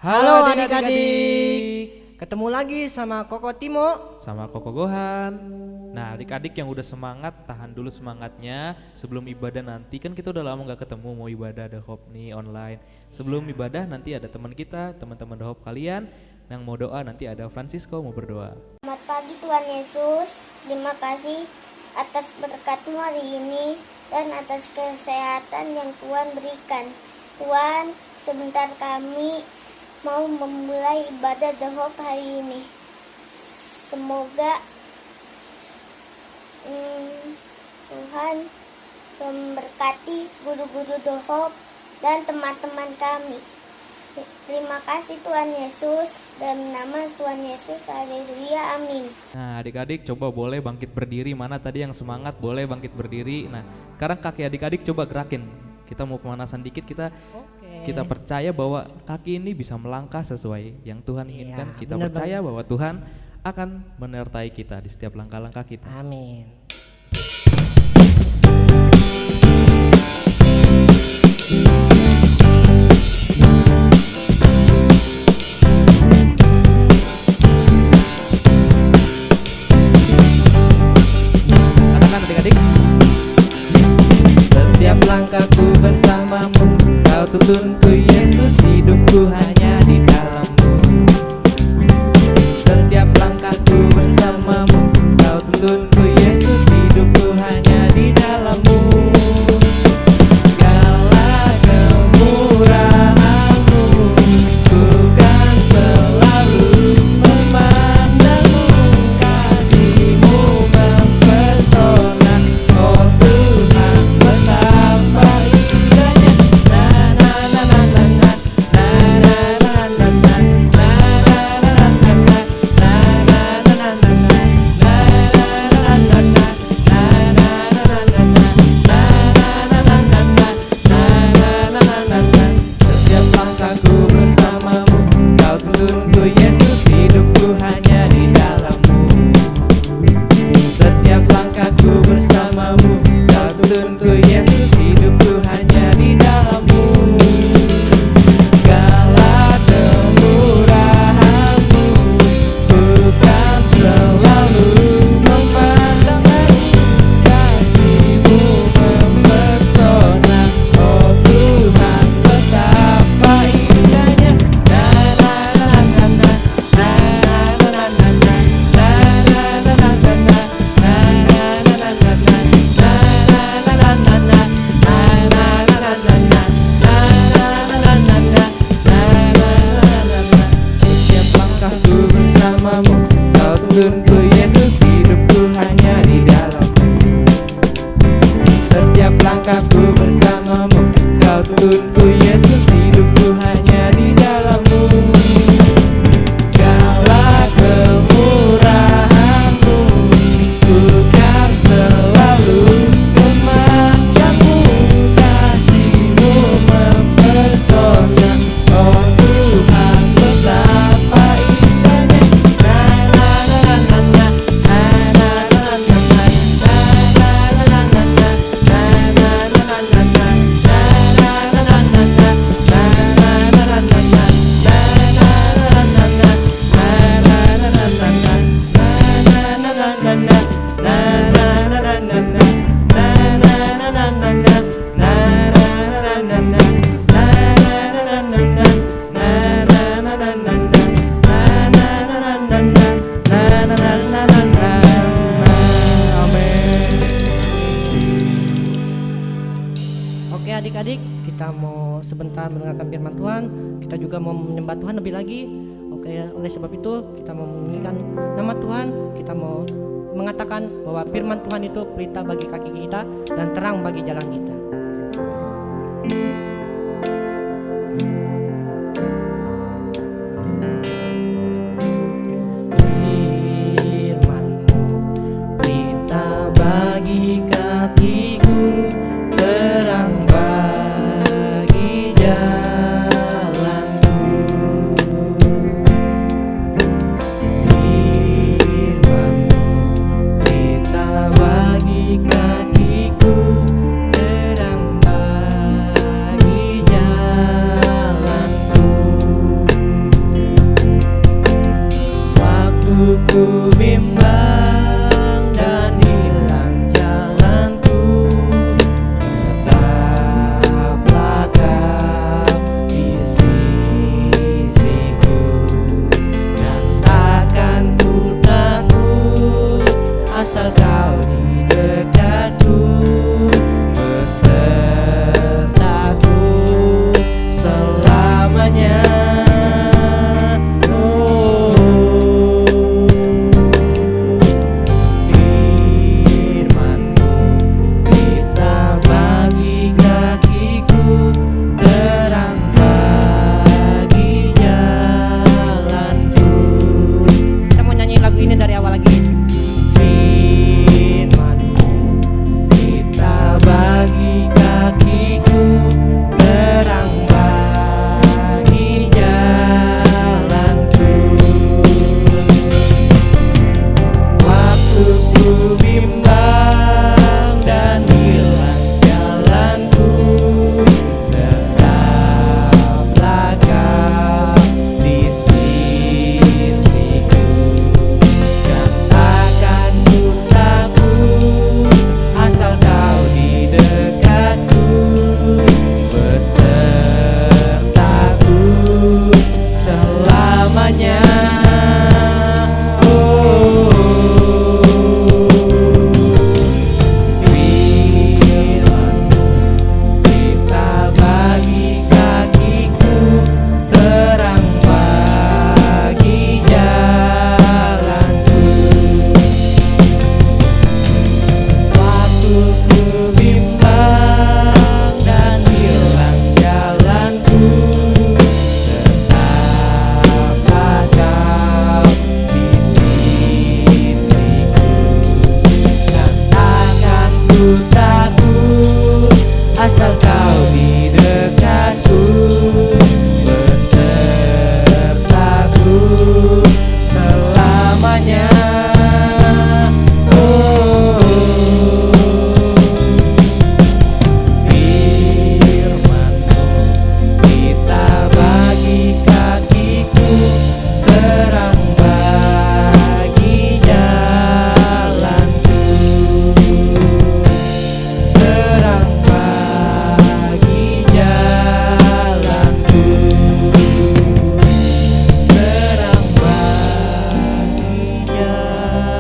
Halo adik-adik, ketemu lagi sama Koko Timo sama Koko Gohan. Nah adik-adik yang udah semangat, tahan dulu semangatnya. Sebelum ibadah nanti, kan kita udah lama gak ketemu, mau ibadah ada Hop nih online. Sebelum ibadah nanti ada teman kita, teman-teman Hop kalian yang mau doa, nanti ada Francisco mau berdoa. Selamat pagi Tuhan Yesus, terima kasih atas berkat-Mu hari ini dan atas kesehatan yang Tuhan berikan. Tuhan, sebentar kami mau memulai ibadah The Hope hari ini. Semoga Tuhan memberkati guru-guru The Hope dan teman-teman kami. Terima kasih Tuhan Yesus, dalam nama Tuhan Yesus, haleluya, amin. Nah adik-adik coba boleh bangkit berdiri, mana tadi yang semangat boleh bangkit berdiri. Nah sekarang kaki adik-adik coba gerakin, kita mau pemanasan dikit, kita percaya bahwa kaki ini bisa melangkah sesuai yang Tuhan inginkan. Kita percaya bahwa Tuhan akan menyertai kita di setiap langkah-langkah kita. Amin. Katakan adik-adik. Setiap langkahku bersamamu, Kau tuntunku Yesus, hidupku hanya di dalam-Mu. Setiap langkahku bersamamu, Kau tuntunku Yesus, hidupku hanya di dalam-Mu. Segala kemurahan-Mu, ku kan selalu memandang-Mu. Kasih-Mu mempesona, oh Tuhan, betapa indahnya. Setiap langkahku bersamamu, Kau tuntunku Yesus, hidupku hanya di dalam-Mu. Setiap langkahku bersamamu, Kau tuntunku Yesus, hidupku hanya di dalam-Mu. Segala kemurahan-Mu, ku kan selalu memandang-Mu. Kasih-Mu mempesona, oh Tuhan, betapa indahnya. Setiap langkahku bersamamu, Kau tuntunku Yesus, hidupku hanya di dalam-Mu. Setiap langkahku bersamamu, Kau tuntunku Yesus, hidupku hanya di dalam-Mu. Segala kemurahan-Mu, ku kan selalu memandang-Mu. Kasih-Mu mempesona, oh Tuhan, betapa indahnya. Oke adik-adik, kita mau sebentar mendengarkan firman Tuhan. Kita juga mau menyembah Tuhan lebih lagi. Oke, oleh sebab itu kita mau menginginkan nama Tuhan. Kita mau mengatakan bahwa firman Tuhan itu pelita bagi kaki kita dan terang bagi jalan kita. Firman-Mu pelita bagi kakiku, terang bagi jalanku. Firman-Mu pelita bagi kakiku, terang bagi selamanya. Oh, firman-Mu kita bagi kakiku, terang bagi jalanku. Kita mau nyanyi lagu ini dari awal lagi. Firman-Mu kita bagi kakiku, terang bagi jalanku. Waktu ku bimbang dan hilang jalanku, tetaplah Kau di sisiku. Dan takkan ku takut asal Kau di dekatku, besertaku selamanya. Oh, firman-Mu kita bagi kakiku, terang bagi jalanku. Waktu ku bimbang dan hilang jalanku, tetaplah Kau di sisiku. Dan takkan ku takut asal Kau di dekatku, besertaku selamanya. Oh, firman-Mu kita bagi kakiku, terang bagi jalanku, terang bagi jalanku, terang bagi jalanku.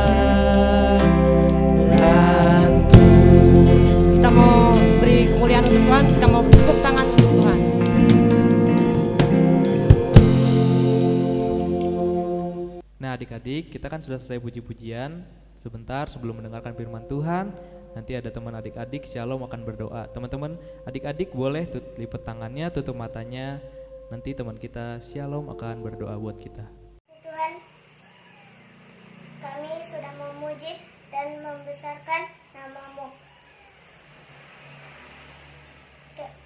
Kita mau beri kemuliaan untuk Tuhan, kita mau tepuk tangan untuk Tuhan. Nah adik-adik, kita kan sudah selesai puji-pujian. Sebentar sebelum mendengarkan firman Tuhan, nanti ada teman adik-adik Shalom akan berdoa. Teman-teman adik-adik boleh lipat tangannya, tutup matanya. Nanti teman kita Shalom akan berdoa buat kita. Tuhan, kami sudah memuji dan membesarkan nama-Mu.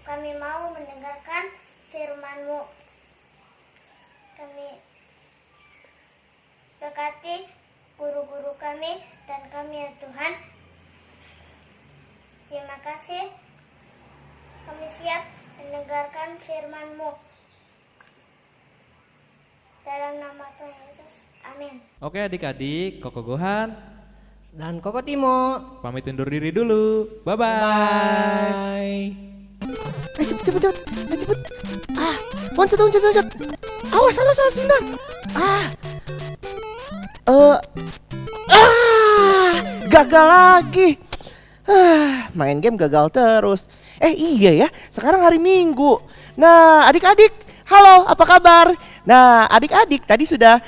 Kami mau mendengarkan firman-Mu. Kami berkati guru-guru kami dan kami ya Tuhan. Terima kasih. Kami siap mendengarkan firman-Mu. Dalam nama Tuhan Yesus. Amin. Oke adik-adik, Koko Gohan Dan Koko Timo. pamit undur diri dulu. Bye-bye. Cepet. Loncat. Awas, Dinda. Gagal lagi. Main game gagal terus. Iya ya, sekarang hari Minggu. Nah, adik-adik, halo, apa kabar? Nah, adik-adik tadi sudah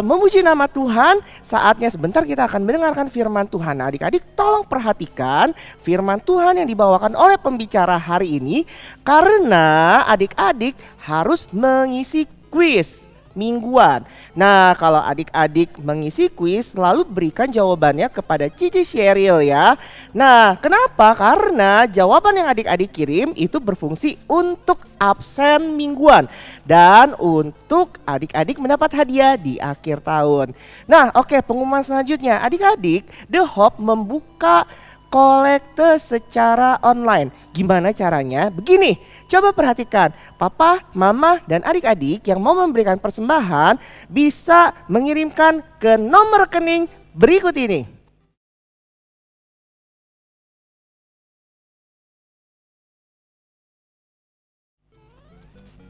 memuji nama Tuhan. Saatnya sebentar kita akan mendengarkan firman Tuhan. Nah, adik-adik tolong perhatikan firman Tuhan yang dibawakan oleh pembicara hari ini, karena adik-adik harus mengisi kuis mingguan. Nah, kalau adik-adik mengisi kuis, lalu berikan jawabannya kepada Cici Sheryl ya. Nah, kenapa? Karena jawaban yang adik-adik kirim itu berfungsi untuk absen mingguan dan untuk adik-adik mendapat hadiah di akhir tahun. Nah, oke, pengumuman selanjutnya. Adik-adik, The Hope membuka kolekte secara online. Gimana caranya? Begini, coba perhatikan, papa, mama, dan adik-adik yang mau memberikan persembahan bisa mengirimkan ke nomor rekening berikut ini.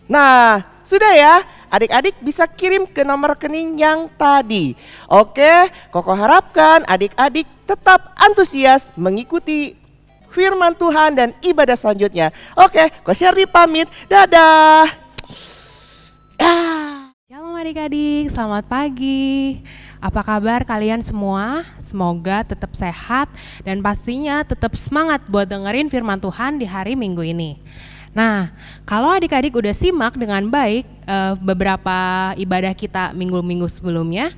Nah, sudah ya, adik-adik bisa kirim ke nomor rekening yang tadi. Oke, Koko harapkan adik-adik tetap antusias mengikuti firman Tuhan dan ibadah selanjutnya. Oke, Ko Sherry pamit, dadah. adik-adik, selamat pagi. Apa kabar kalian semua? Semoga tetap sehat dan pastinya tetap semangat buat dengerin firman Tuhan di hari Minggu ini. Nah, kalau adik-adik udah simak dengan baik beberapa ibadah kita minggu-minggu sebelumnya,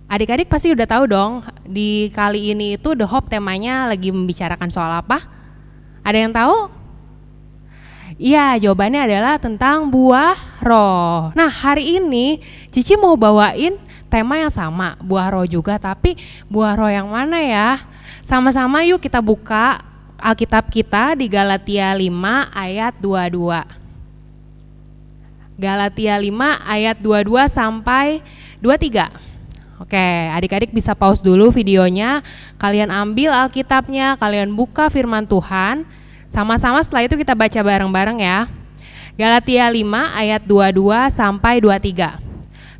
adik-adik pasti udah tahu dong di kali ini itu The Hope temanya lagi membicarakan soal apa? Ada yang tahu? Iya, jawabannya adalah tentang buah roh. Nah, hari ini Cici mau bawain tema yang sama, buah roh juga, tapi buah roh yang mana ya? Sama-sama yuk kita buka Alkitab kita di Galatia 5 ayat 22. Galatia 5 ayat 22 sampai 23. Oke, adik-adik bisa pause dulu videonya, kalian ambil Alkitabnya, kalian buka firman Tuhan. Sama-sama setelah itu kita baca bareng-bareng ya. Galatia 5 ayat 22 sampai 23.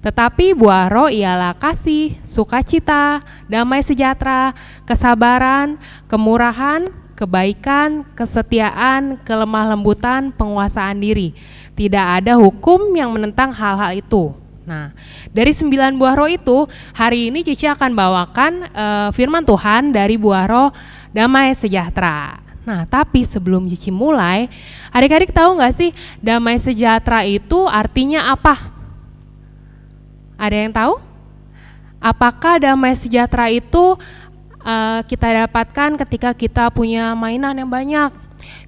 Tetapi buah roh ialah kasih, sukacita, damai sejahtera, kesabaran, kemurahan, kebaikan, kesetiaan, kelemah lembutan, penguasaan diri. Tidak ada hukum yang menentang hal-hal itu. Nah, dari 9 buah roh itu, hari ini Cici akan bawakan firman Tuhan dari buah roh damai sejahtera. Nah, tapi sebelum Cici mulai, adik-adik tahu nggak sih damai sejahtera itu artinya apa? Ada yang tahu? Apakah damai sejahtera itu kita dapatkan ketika kita punya mainan yang banyak?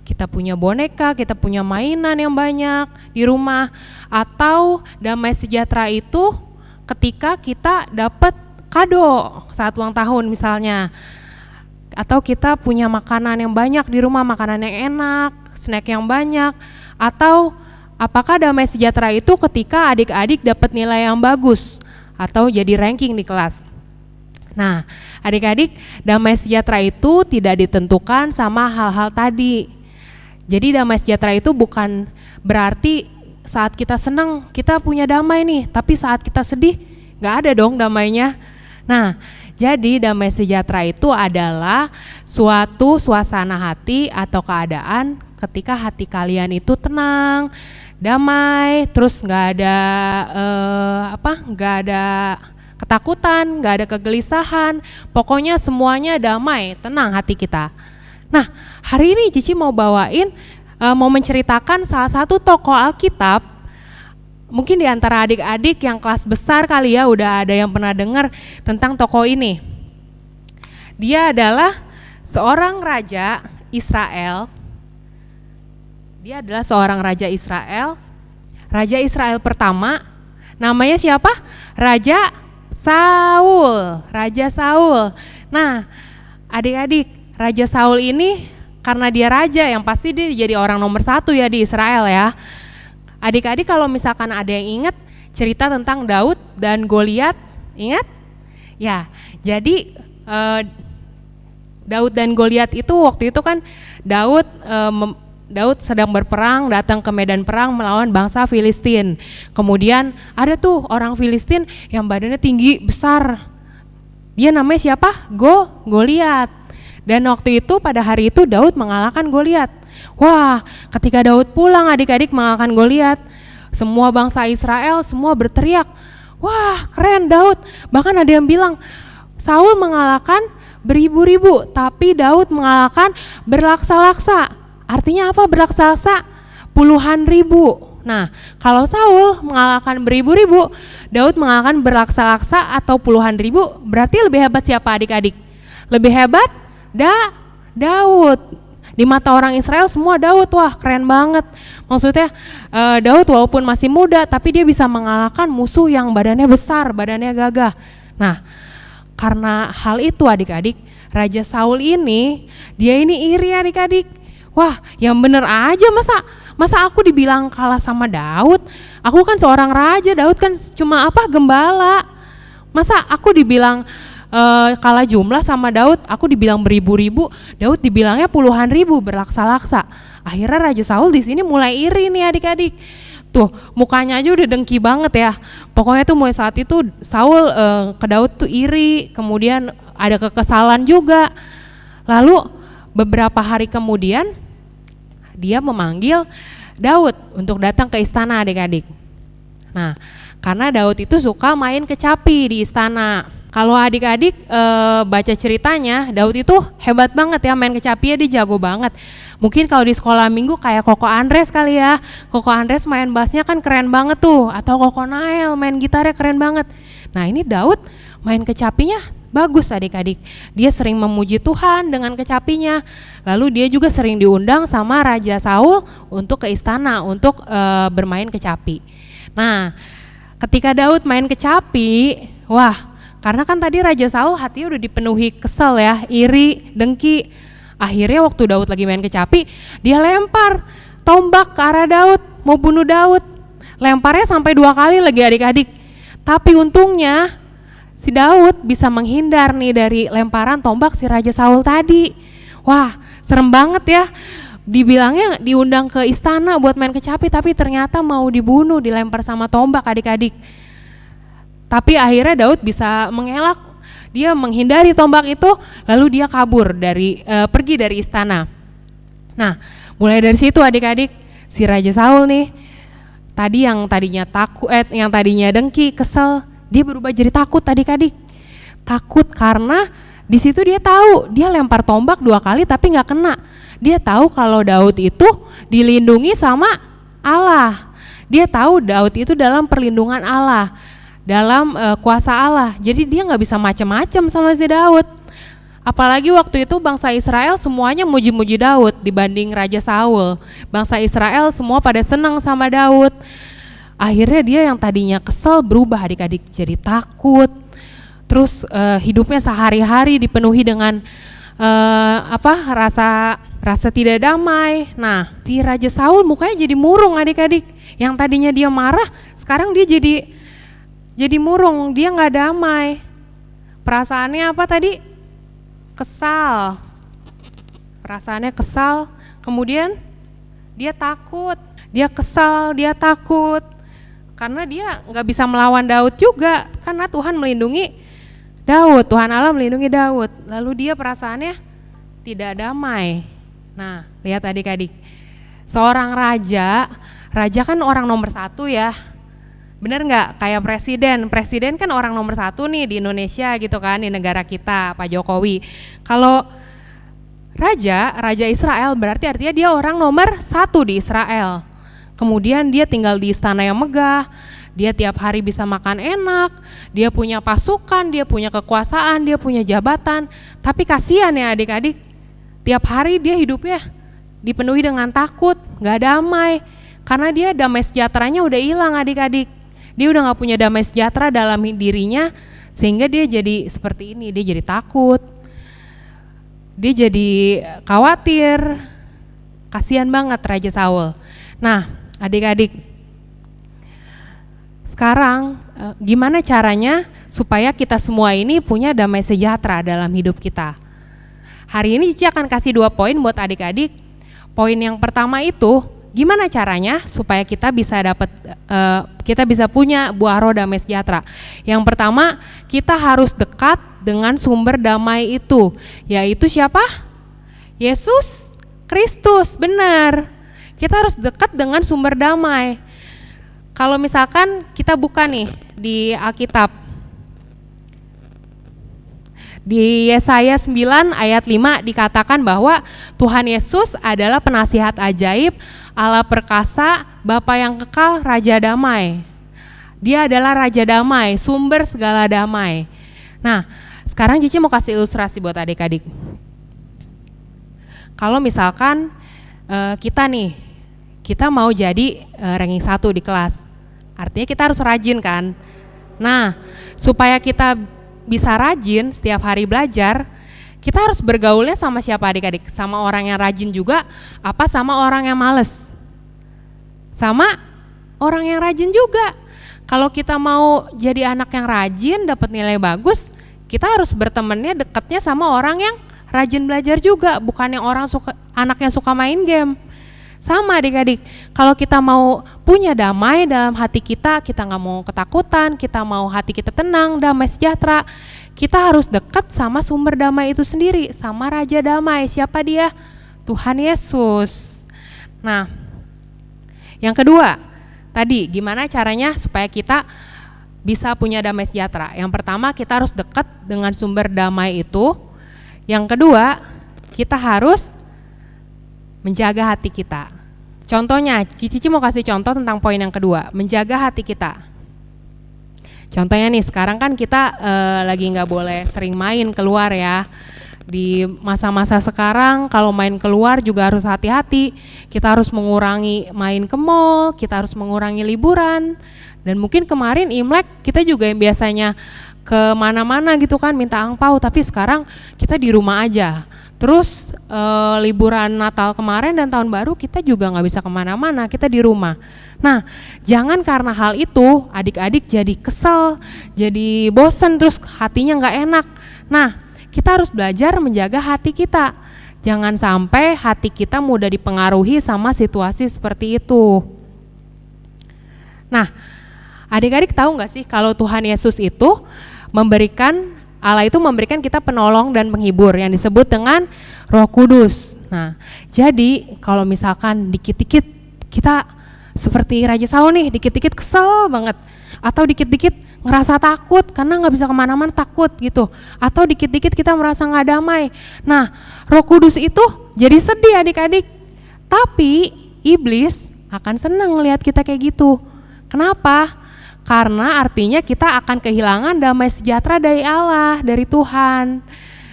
Kita punya boneka, kita punya mainan yang banyak di rumah, atau damai sejahtera itu ketika kita dapat kado saat ulang tahun misalnya, atau kita punya makanan yang banyak di rumah, makanan yang enak, snack yang banyak, atau apakah damai sejahtera itu ketika adik-adik dapat nilai yang bagus atau jadi ranking di kelas? Nah, adik-adik, damai sejahtera itu tidak ditentukan sama hal-hal tadi. Jadi damai sejahtera itu bukan berarti saat kita senang kita punya damai nih, tapi saat kita sedih nggak ada dong damainya. Nah, jadi damai sejahtera itu adalah suatu suasana hati atau keadaan ketika hati kalian itu tenang, damai, terus nggak ada ketakutan, nggak ada kegelisahan, pokoknya semuanya damai, tenang hati kita. Nah, hari ini Cici mau mau menceritakan salah satu tokoh Alkitab. Mungkin di antara adik-adik yang kelas besar kali ya udah ada yang pernah dengar tentang tokoh ini. Dia adalah seorang raja Israel. Dia adalah seorang raja Israel. Raja Israel pertama, namanya siapa? Raja Saul. Raja Saul. Nah, adik-adik, Raja Saul ini karena dia raja, yang pasti dia jadi orang nomor 1 ya di Israel ya. Adik-adik kalau misalkan ada yang ingat cerita tentang Daud dan Goliat, ingat? Ya, jadi Daud dan Goliat itu waktu itu kan Daud sedang berperang, datang ke medan perang melawan bangsa Filistin. Kemudian ada tuh orang Filistin yang badannya tinggi, besar. Dia namanya siapa? Goliat. Dan waktu itu pada hari itu Daud mengalahkan Goliat. Wah, ketika Daud pulang adik-adik mengalahkan Goliat, semua bangsa Israel semua berteriak, wah keren Daud. Bahkan ada yang bilang, Saul mengalahkan beribu-ribu, tapi Daud mengalahkan berlaksa-laksa. Artinya apa berlaksa-laksa? Puluhan ribu. Nah, kalau Saul mengalahkan beribu-ribu, Daud mengalahkan berlaksa-laksa atau puluhan ribu, berarti lebih hebat siapa adik-adik? Lebih hebat? Daud. Di mata orang Israel semua Daud, wah keren banget. Maksudnya Daud walaupun masih muda tapi dia bisa mengalahkan musuh yang badannya besar, badannya gagah. Nah, karena hal itu adik-adik, Raja Saul ini, dia ini iri adik-adik. Wah, yang bener aja masa aku dibilang kalah sama Daud? Aku kan seorang raja, Daud kan cuma gembala. Masa aku dibilang kalah jumlah sama Daud, aku dibilang beribu-ribu, Daud dibilangnya puluhan ribu, berlaksa-laksa. Akhirnya Raja Saul di sini mulai iri nih adik-adik. Tuh, mukanya aja udah dengki banget ya. Pokoknya tuh mulai saat itu Saul ke Daud tuh iri, kemudian ada kekesalan juga. Lalu beberapa hari kemudian dia memanggil Daud untuk datang ke istana adik-adik. Nah, karena Daud itu suka main kecapi di istana. Kalau adik-adik baca ceritanya, Daud itu hebat banget ya, main kecapinya dia jago banget. Mungkin kalau di sekolah minggu kayak Koko Andres kali ya. Koko Andres main bassnya kan keren banget tuh. Atau Koko Nael main gitarnya keren banget. Nah ini Daud main kecapinya bagus adik-adik. Dia sering memuji Tuhan dengan kecapinya. Lalu dia juga sering diundang sama Raja Saul untuk ke istana untuk bermain kecapi. Nah ketika Daud main kecapi, wah, karena kan tadi Raja Saul hatinya udah dipenuhi kesel ya, iri, dengki. Akhirnya waktu Daud lagi main kecapi, dia lempar tombak ke arah Daud, mau bunuh Daud. Lemparnya sampai 2 kali lagi adik-adik. Tapi untungnya si Daud bisa menghindar nih dari lemparan tombak si Raja Saul tadi. Wah, serem banget ya. Dibilangnya diundang ke istana buat main kecapi, tapi ternyata mau dibunuh, dilempar sama tombak adik-adik. Tapi akhirnya Daud bisa mengelak, dia menghindari tombak itu, lalu dia kabur pergi dari istana. Nah, mulai dari situ adik-adik, si Raja Saul nih, yang tadinya dengki, kesel, dia berubah jadi takut adik-adik. Takut karena di situ dia tahu, dia lempar tombak 2 kali tapi nggak kena. Dia tahu kalau Daud itu dilindungi sama Allah. Dia tahu Daud itu dalam perlindungan Allah, dalam kuasa Allah. Jadi dia nggak bisa macam-macam sama si Daud. Apalagi waktu itu bangsa Israel semuanya muji-muji Daud dibanding Raja Saul. Bangsa Israel semua pada senang sama Daud. Akhirnya dia yang tadinya kesel berubah adik-adik jadi takut. Terus hidupnya sehari-hari dipenuhi dengan rasa tidak damai. Nah, si Raja Saul mukanya jadi murung adik-adik. Yang tadinya dia marah, sekarang dia jadi murung, dia nggak damai. Perasaannya apa tadi? Kesal. Perasaannya kesal, kemudian dia takut. Dia kesal, dia takut. Karena dia nggak bisa melawan Daud juga, karena Tuhan melindungi Daud, Tuhan Allah melindungi Daud. Lalu dia perasaannya tidak damai. Nah, lihat adik-adik, seorang raja kan orang nomor 1 ya. Bener nggak? Kayak presiden kan orang nomor 1 nih di Indonesia gitu kan, di negara kita, Pak Jokowi. Kalau raja Israel berarti artinya dia orang nomor 1 di Israel. Kemudian dia tinggal di istana yang megah, dia tiap hari bisa makan enak, dia punya pasukan, dia punya kekuasaan, dia punya jabatan. Tapi kasihan ya adik-adik, tiap hari dia hidupnya dipenuhi dengan takut, nggak damai. Karena dia damai sejahteranya udah hilang adik-adik. Dia udah gak punya damai sejahtera dalam dirinya, sehingga dia jadi seperti ini, dia jadi takut, dia jadi khawatir, kasihan banget Raja Saul. Nah adik-adik, sekarang gimana caranya supaya kita semua ini punya damai sejahtera dalam hidup kita? Hari ini Cici akan kasih 2 poin buat adik-adik. Poin yang pertama itu, gimana caranya supaya kita bisa punya buah roh damai sejahtera? Yang pertama, kita harus dekat dengan sumber damai itu, yaitu siapa? Yesus Kristus, benar. Kita harus dekat dengan sumber damai. Kalau misalkan kita buka nih di Alkitab, di Yesaya 9 ayat 5 dikatakan bahwa Tuhan Yesus adalah penasihat ajaib, Allah perkasa, Bapa yang kekal, Raja damai. Dia adalah Raja damai, sumber segala damai. Nah, sekarang Cici mau kasih ilustrasi buat adik-adik. Kalau misalkan kita mau jadi ranking 1 di kelas, artinya kita harus rajin kan. Nah, supaya kita bisa rajin setiap hari belajar, kita harus bergaulnya sama siapa adik-adik? Sama orang yang rajin juga, apa sama orang yang males? Sama orang yang rajin juga. Kalau kita mau jadi anak yang rajin, dapat nilai bagus, kita harus bertemannya dekatnya sama orang yang rajin belajar juga, bukan yang anak yang suka main game. Sama adik-adik, kalau kita mau punya damai dalam hati kita nggak mau ketakutan, kita mau hati kita tenang, damai sejahtera, kita harus dekat sama sumber damai itu sendiri, sama Raja damai. Siapa dia? Tuhan Yesus. Nah, yang kedua, tadi gimana caranya supaya kita bisa punya damai sejahtera. Yang pertama, kita harus dekat dengan sumber damai itu. Yang kedua, kita harus menjaga hati kita. Contohnya, Cici mau kasih contoh tentang poin yang kedua, menjaga hati kita. Contohnya nih, sekarang kan kita lagi nggak boleh sering main keluar ya. Di masa-masa sekarang kalau main keluar juga harus hati-hati. Kita harus mengurangi main ke mall, kita harus mengurangi liburan. Dan mungkin kemarin Imlek kita juga yang biasanya kemana-mana gitu kan minta angpau, tapi sekarang kita di rumah aja. Terus liburan Natal kemarin dan Tahun Baru kita juga nggak bisa kemana-mana, kita di rumah. Nah, jangan karena hal itu adik-adik jadi kesel, jadi bosen, terus hatinya nggak enak. Nah, kita harus belajar menjaga hati kita. Jangan sampai hati kita mudah dipengaruhi sama situasi seperti itu. Nah, adik-adik tahu nggak sih kalau Tuhan Yesus itu Allah itu memberikan kita penolong dan penghibur yang disebut dengan Roh Kudus. Nah, jadi kalau misalkan dikit-dikit kita seperti Raja Saul nih, dikit-dikit kesel banget, atau dikit-dikit ngerasa takut karena nggak bisa kemana-mana, takut gitu, atau dikit-dikit kita merasa nggak damai. Nah, Roh Kudus itu jadi sedih adik-adik. Tapi iblis akan senang melihat kita kayak gitu. Kenapa? Karena artinya kita akan kehilangan damai sejahtera dari Allah, dari Tuhan.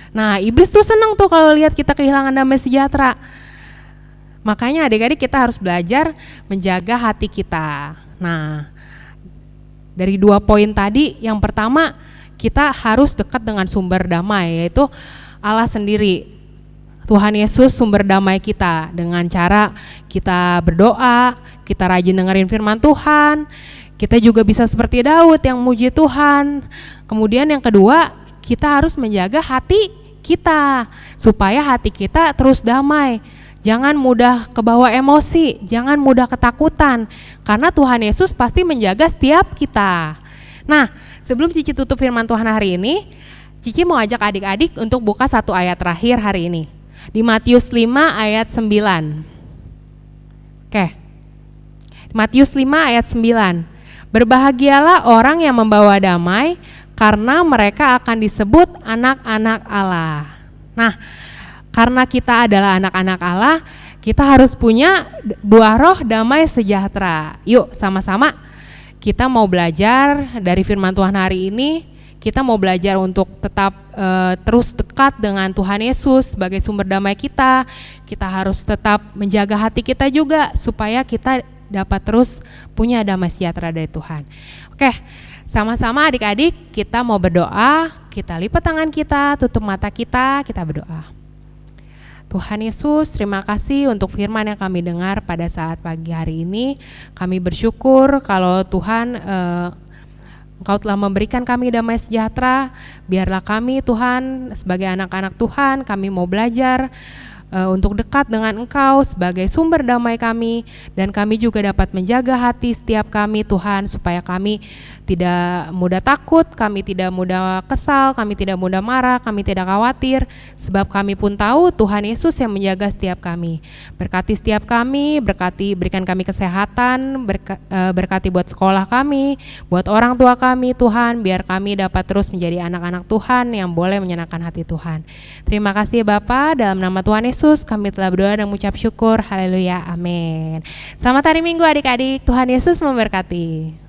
Nah, iblis tuh senang tuh kalau lihat kita kehilangan damai sejahtera. Makanya adik-adik kita harus belajar menjaga hati kita. Nah, dari 2 poin tadi, yang pertama kita harus dekat dengan sumber damai, yaitu Allah sendiri. Tuhan Yesus sumber damai kita dengan cara kita berdoa, kita rajin dengerin firman Tuhan. Kita juga bisa seperti Daud yang muji Tuhan. Kemudian yang kedua, kita harus menjaga hati kita supaya hati kita terus damai. Jangan mudah kebawa emosi, jangan mudah ketakutan, karena Tuhan Yesus pasti menjaga setiap kita. Nah, sebelum Cici tutup firman Tuhan hari ini, Cici mau ajak adik-adik untuk buka 1 ayat terakhir hari ini. Di Matius 5 ayat 9. Oke. Matius 5 ayat 9. Berbahagialah orang yang membawa damai, karena mereka akan disebut anak-anak Allah. Nah, karena kita adalah anak-anak Allah, kita harus punya buah roh damai sejahtera. Yuk sama-sama kita mau belajar dari firman Tuhan hari ini. Kita mau belajar untuk tetap terus dekat dengan Tuhan Yesus sebagai sumber damai kita. Kita harus tetap menjaga hati kita juga supaya kita dapat terus punya damai sejahtera dari Tuhan. Oke, sama-sama adik-adik kita mau berdoa. Kita lipat tangan kita, tutup mata kita berdoa. Tuhan Yesus, terima kasih untuk firman yang kami dengar pada saat pagi hari ini. Kami bersyukur kalau Tuhan Engkau telah memberikan kami damai sejahtera. Biarlah kami Tuhan sebagai anak-anak Tuhan, kami mau belajar untuk dekat dengan Engkau sebagai sumber damai kami, dan kami juga dapat menjaga hati setiap kami Tuhan, supaya kami tidak mudah takut, kami tidak mudah kesal, kami tidak mudah marah, kami tidak khawatir, sebab kami pun tahu Tuhan Yesus yang menjaga setiap kami. Berkati setiap kami, berikan kami kesehatan, berkati buat sekolah kami, buat orang tua kami Tuhan, biar kami dapat terus menjadi anak-anak Tuhan yang boleh menyenangkan hati Tuhan. Terima kasih Bapa, dalam nama Tuhan Yesus kami telah berdoa dan mengucap syukur. Haleluya, amin. Selamat hari Minggu adik-adik, Tuhan Yesus memberkati.